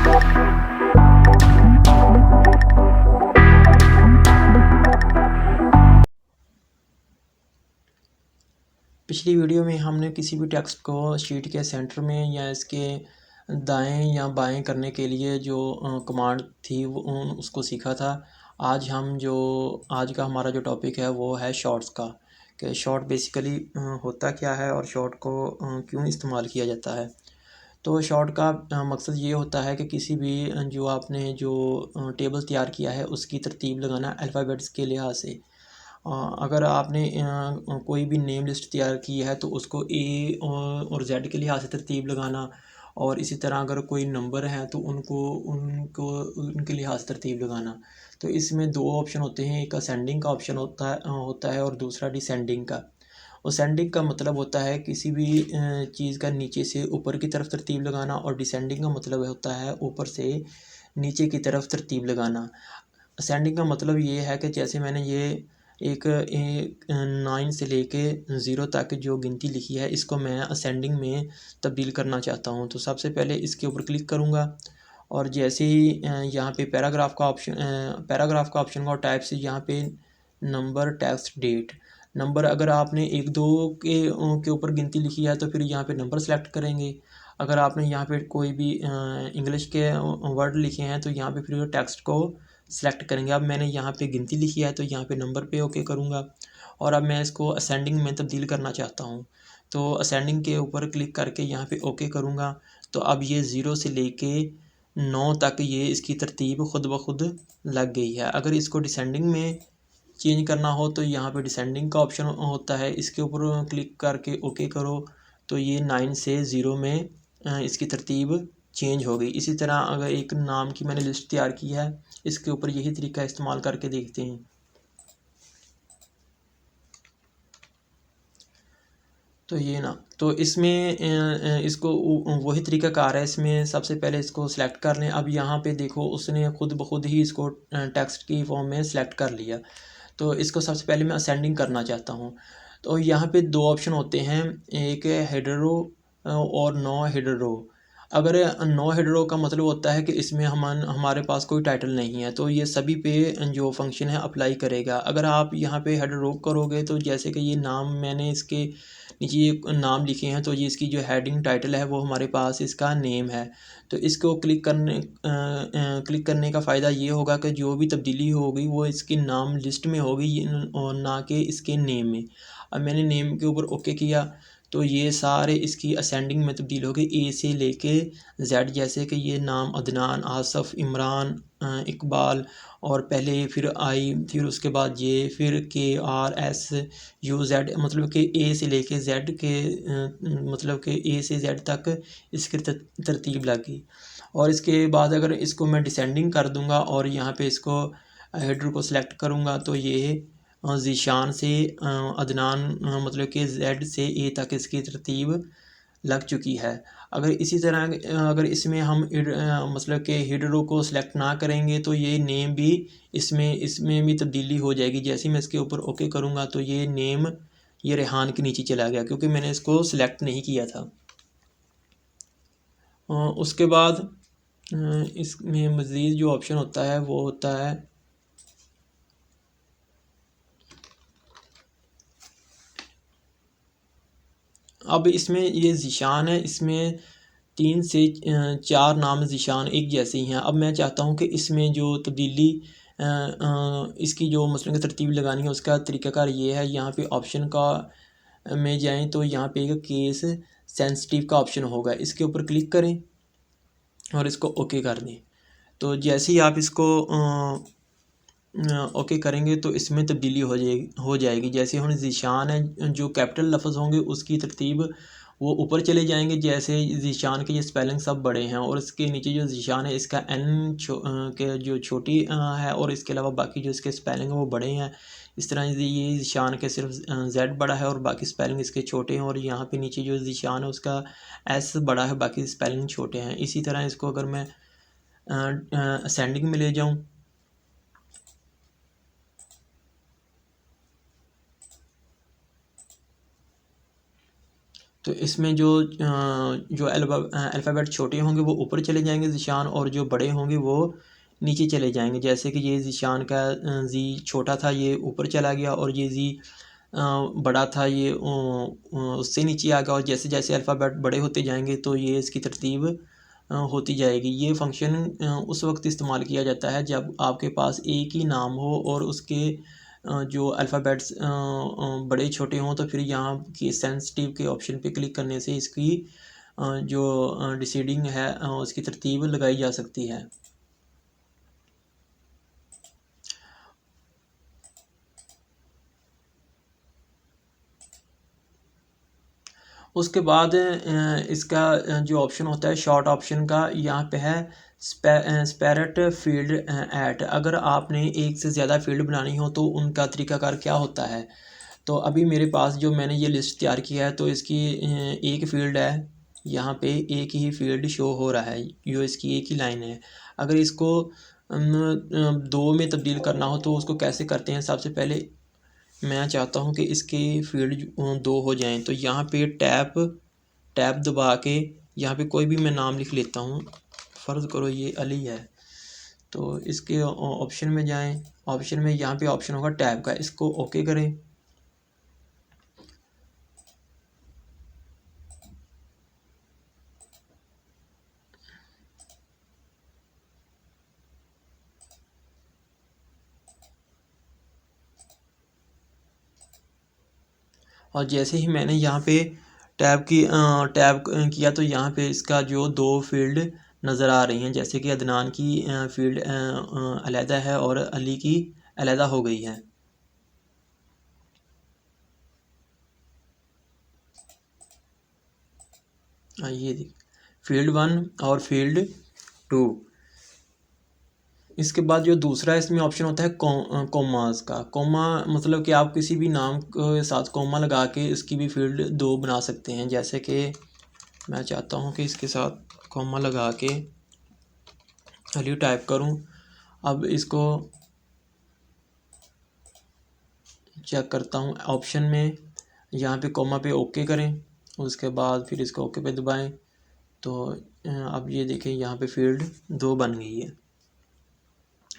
पिछली वीडियो में हमने किसी भी टेक्स्ट को शीट के सेंटर में या इसके दाएं या बाएं करने के लिए जो कमांड थी वो उसको सीखा था। आज का हमारा जो टॉपिक है वो है शॉर्ट्स का, कि शॉर्ट बेसिकली होता क्या है और शॉर्ट को क्यों इस्तेमाल किया जाता है। तो शॉर्ट का मकसद ये होता है कि किसी भी जो आपने जो टेबल तैयार किया है उसकी तरतीब लगाना अल्फ़ाबेट्स के लिहाज से। अगर आपने कोई भी नेम लिस्ट तैयार की है तो उसको ए और जेड के लिहाज से तरतीब लगाना, और इसी तरह अगर कोई नंबर हैं तो उनको उनको उनके लिहाज से तरतीब लगाना। तो इसमें दो ऑप्शन होते हैं, एक असेंडिंग का ऑप्शन होता है और दूसरा डिसेंडिंग का। असेंडिंग का मतलब होता है किसी भी चीज़ का नीचे से ऊपर की तरफ तरतीब लगाना, और डिसेंडिंग का मतलब होता है ऊपर से नीचे की तरफ तरतीब लगाना। असेंडिंग का मतलब ये है कि जैसे मैंने ये एक 9 से लेके 0 तक जो गिनती लिखी है इसको मैं असेंडिंग में तब्दील करना चाहता हूँ। तो सबसे पहले इसके ऊपर क्लिक करूँगा, और जैसे ही यहाँ पे पैराग्राफ का ऑप्शन और टाइप से यहाँ पे नंबर, टेक्स्ट, डेट, नंबर अगर आपने 1 2 के ऊपर गिनती लिखी है तो फिर यहाँ पे नंबर सेलेक्ट करेंगे। अगर आपने यहाँ पे कोई भी इंग्लिश के वर्ड लिखे हैं तो यहाँ पे फिर टेक्स्ट को सेलेक्ट करेंगे। अब मैंने यहाँ पे गिनती लिखी है तो यहाँ पे नंबर पे ओके करूँगा, और अब मैं इसको असेंडिंग में तब्दील करना चाहता हूँ तो असेंडिंग के ऊपर क्लिक करके यहाँ पे ओके करूँगा। तो अब ये 0 से लेके 9 तक ये इसकी तरतीब खुद ब खुद लग गई है। अगर इसको डिसेंडिंग में चेंज करना हो तो यहाँ पे डिसेंडिंग का ऑप्शन होता है, इसके ऊपर क्लिक करके ओके करो तो ये 9 से 0 में इसकी तरतीब चेंज हो गई। इसी तरह अगर एक नाम की मैंने लिस्ट तैयार की है, इसके ऊपर यही तरीका इस्तेमाल करके देखते हैं। तो ये ना, तो इसमें इसको वही तरीका कार है। इसमें सबसे पहले इसको सिलेक्ट कर लें। अब यहाँ पे देखो उसने खुद ब खुद ही इसको टेक्स्ट की फॉर्म में सेलेक्ट कर लिया। तो इसको सबसे पहले मैं असेंडिंग करना चाहता हूँ। तो यहाँ पे दो ऑप्शन होते हैं, एक है हेडर रो और नो हेडर रो। अगर नो हेडर रो का मतलब होता है कि इसमें हमारे पास कोई टाइटल नहीं है, तो ये सभी पे जो फंक्शन है अप्लाई करेगा। अगर आप यहाँ पे हेडर रो करोगे तो जैसे कि ये नाम मैंने इसके नीचे ये नाम लिखे हैं, तो ये इसकी जो हेडिंग टाइटल है वो हमारे पास इसका नेम है। तो इसको क्लिक करने का फ़ायदा ये होगा कि जो भी तब्दीली होगी वो इसके नाम लिस्ट में होगी और ना कि इसके नेम में। अब मैंने नेम के ऊपर ओके किया तो ये सारे इसकी असेंडिंग में तब्दील हो गए ए से लेके जेड। जैसे कि ये नाम अदनान, आसफ़, इमरान, इकबाल, और पहले फिर आई, फिर उसके बाद ये, फिर के आर एस यू जेड, मतलब कि ए से लेके जेड के मतलब कि ए से जेड तक इसकी तरतीब लगी। और इसके बाद अगर इसको मैं डिसेंडिंग कर दूंगा और यहाँ पे इसको हेडर को सिलेक्ट करूँगा तो ये ज़ीशान से अदनान मतलब कि जेड से ए तक इसकी तरतीब लग चुकी है। अगर इसी तरह अगर इसमें हम मतलब कि हेडरों को सिलेक्ट ना करेंगे तो ये नेम भी इसमें भी तब्दीली हो जाएगी। जैसे ही मैं इसके ऊपर ओके करूँगा तो ये नेम ये रेहान के नीचे चला गया क्योंकि मैंने इसको सिलेक्ट नहीं किया था। उसके बाद इसमें मज़ीद जो ऑप्शन होता है वो होता है अब इसमें ये ज़ीशान है, इसमें 3 से 4 नाम ज़ीशान एक जैसे ही हैं। अब मैं चाहता हूँ कि इसमें जो तब्दीली इसकी जो मसलन की तरतीब लगानी है उसका तरीक़ाकार ये है। यहाँ पे ऑप्शन का में जाएँ तो यहाँ पे एक केस सेंसिटिव का ऑप्शन होगा, इसके ऊपर क्लिक करें और इसको ओके कर दें। तो जैसे ही आप इसको ओके करेंगे तो इसमें तब्दीली हो जाएगी। जैसे हम ज़ीशान है, जो कैपिटल लफ्ज़ होंगे उसकी तरतीब वो ऊपर चले जाएंगे। जैसे ज़ीशान के ये स्पेलिंग सब बड़े हैं और इसके नीचे जो ज़ीशान है इसका एन के जो छोटी है और इसके अलावा बाकी जो इसके स्पेलिंग है वो बड़े हैं। इस तरह ये ज़ीशान के सिर्फ जेड बड़ा है और बाकी स्पेलिंग इसके छोटे हैं, और यहाँ पे नीचे जो ज़ीशान है उसका एस बड़ा है, बाकी स्पेलिंग छोटे हैं। इसी तरह इसको अगर मैं असेंडिंग में ले जाऊँ तो इसमें जो अल्फ़ाबेट छोटे होंगे वो ऊपर चले जाएंगे ज़ीशान, और जो बड़े होंगे वो नीचे चले जाएंगे। जैसे कि ये ज़ीशान का ज़ी छोटा था, ये ऊपर चला गया, और ये ज़ी बड़ा था, ये उससे नीचे आ गया। और जैसे जैसे अल्फ़ाबेट बड़े होते जाएंगे तो ये इसकी तरतीब होती जाएगी। ये फंक्शन उस वक्त इस्तेमाल किया जाता है जब आपके पास एक ही नाम हो और उसके जो अल्फ़ाबेट्स बड़े छोटे हों, तो फिर यहाँ की सेंसिटिव के ऑप्शन पे क्लिक करने से इसकी जो डिसीडिंग है उसकी तरतीब लगाई जा सकती है। उसके बाद इसका जो ऑप्शन होता है शॉर्ट ऑप्शन का, यहाँ पे है स्पैरेट फील्ड ऐट। अगर आपने एक से ज़्यादा फील्ड बनानी हो तो उनका तरीकाकार क्या होता है। तो अभी मेरे पास जो मैंने ये लिस्ट तैयार किया है, तो इसकी एक फील्ड है, यहाँ पे एक ही फील्ड शो हो रहा है, जो इसकी एक ही लाइन है। अगर इसको दो में तब्दील करना हो तो उसको कैसे करते हैं। सबसे पहले मैं चाहता हूँ कि इसके फील्ड दो हो जाएं, तो यहाँ पे टैब दबा के यहाँ पे कोई भी मैं नाम लिख लेता हूँ। फ़र्ज़ करो ये अली है, तो इसके ऑप्शन में जाएं। ऑप्शन में यहाँ पे ऑप्शन होगा टैब का, इसको ओके करें। और जैसे ही मैंने यहाँ पे टैब किया, तो यहाँ पे इसका जो दो फील्ड नज़र आ रही हैं, जैसे कि अदनान की फील्ड अलहदा है और अली की अलहदा हो गई है। ये देख, फील्ड 1 और फील्ड 2। इसके बाद जो दूसरा इसमें ऑप्शन होता है कोमास का। कोमा मतलब कि आप किसी भी नाम के साथ कोमा लगा के इसकी भी फील्ड 2 बना सकते हैं। जैसे कि मैं चाहता हूँ कि इसके साथ कोमा लगा के अली टाइप करूँ। अब इसको चेक करता हूँ ऑप्शन में, यहाँ पे कोमा पे ओके करें, उसके बाद फिर इसको ओके पे दबाएं, तो अब ये देखें यहाँ पे फील्ड 2 बन गई है।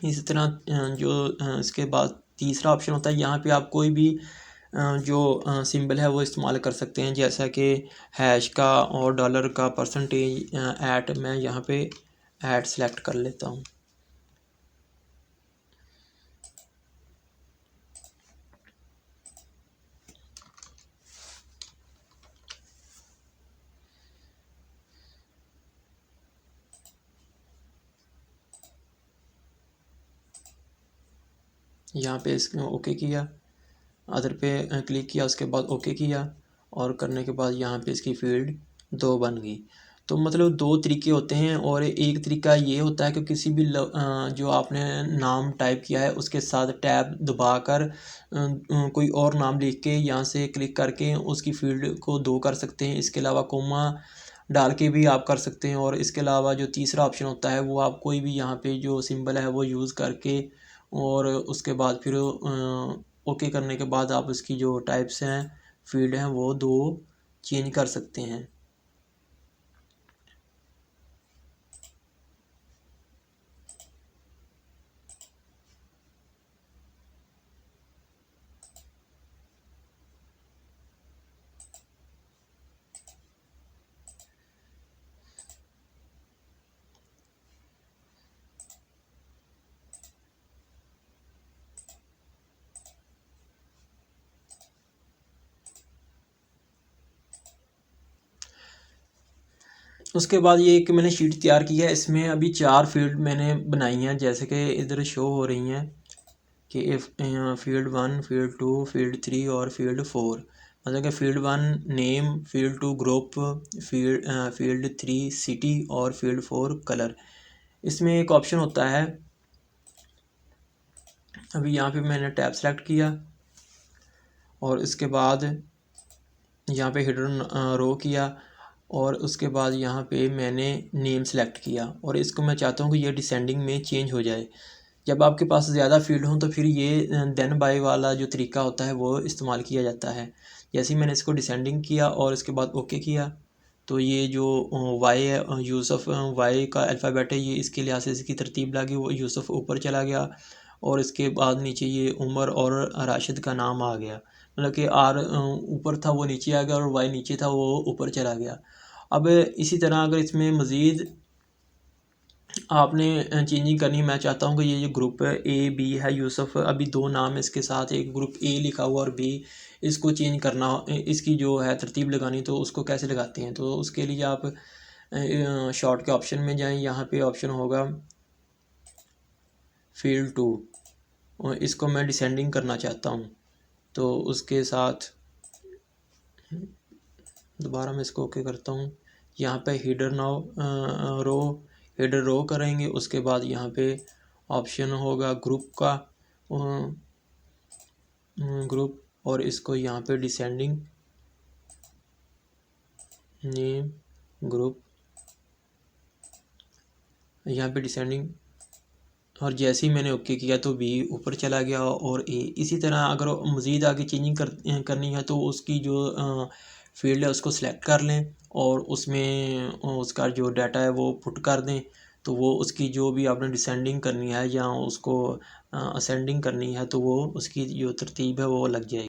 इसी तरह जो इसके बाद तीसरा ऑप्शन होता है, यहाँ पे आप कोई भी जो सिंबल है वो इस्तेमाल कर सकते हैं, जैसा कि हैश का और डॉलर का परसेंटेज ऐट। मैं यहाँ पे ऐट सेलेक्ट कर लेता हूँ। यहाँ पे इस ओके किया, अदर पे क्लिक किया, उसके बाद ओके किया, और करने के बाद यहाँ पे इसकी फील्ड 2 बन गई। तो मतलब दो तरीके होते हैं। और एक तरीका ये होता है कि किसी भी जो आपने नाम टाइप किया है उसके साथ टैब दबाकर कोई और नाम लिख के यहाँ से क्लिक करके उसकी फील्ड को 2 कर सकते हैं। इसके अलावा कोमा डाल के भी आप कर सकते हैं। और इसके अलावा जो तीसरा ऑप्शन होता है वो आप कोई भी यहाँ पे जो सिंबल है वो यूज़ करके, और उसके बाद फिर ओके करने के बाद आप उसकी जो टाइप्स हैं फील्ड हैं वो 2 चेंज कर सकते हैं। उसके बाद ये एक मैंने शीट तैयार की है, इसमें अभी 4 फील्ड मैंने बनाई हैं, जैसे कि इधर शो हो रही हैं कि फील्ड 1, फील्ड 2, फील्ड 3 और फील्ड 4। मतलब कि field 1 name, field 2 group, field 3 city और फील्ड 4 कलर। इसमें एक ऑप्शन होता है, अभी यहाँ पे मैंने टैब सेलेक्ट किया और इसके बाद यहाँ पे हिडन रो किया, और उसके बाद यहाँ पे मैंने नेम सेलेक्ट किया, और इसको मैं चाहता हूँ कि ये डिसेंडिंग में चेंज हो जाए। जब आपके पास ज़्यादा फील्ड हों तो फिर ये देन बाय वाला जो तरीका होता है वो इस्तेमाल किया जाता है। जैसे ही मैंने इसको डिसेंडिंग किया और इसके बाद ओके किया तो ये जो वाई है, यूसुफ वाई का अल्फ़ाबेट है, ये इसके लिहाज से इसकी तरतीब लगी, वो यूसुफ ऊपर चला गया और इसके बाद नीचे ये उमर और राशिद का नाम आ गया। मतलब कि आर ऊपर था वो नीचे आ गया और वाई नीचे था वो ऊपर चला गया। अब इसी तरह अगर इसमें मज़ीद आपने चेंजिंग करनी, मैं चाहता हूँ कि ये जो ग्रुप ए बी है, यूसुफ अभी दो नाम है इसके साथ, एक ग्रुप ए लिखा हुआ और बी, इसको चेंज करना, इसकी जो है तरतीब लगानी, तो उसको कैसे लगाते हैं? तो उसके लिए आप शॉर्ट के ऑप्शन में जाएं, यहाँ पे ऑप्शन होगा फील्ड 2 और इसको मैं डिसेंडिंग करना चाहता हूँ, तो उसके साथ दोबारा मैं इसको ओके करता हूँ। यहाँ पे हीडर नाउ रो, हीडर रो करेंगे, उसके बाद यहाँ पे ऑप्शन होगा ग्रुप का, ग्रुप, और इसको यहाँ पे डिसेंडिंग नेम ग्रुप, यहाँ पे डिसेंडिंग, और जैसे ही मैंने ओके किया तो बी ऊपर चला गया और ए। इसी तरह अगर मज़ीद आगे चेंजिंग करनी है तो उसकी जो फील्ड है उसको सिलेक्ट कर लें और उसमें उसका जो डाटा है वो पुट कर दें, तो वो उसकी जो भी आपने डिसेंडिंग करनी है या उसको असेंडिंग करनी है तो वो उसकी जो तरतीब है वो लग जाएगी।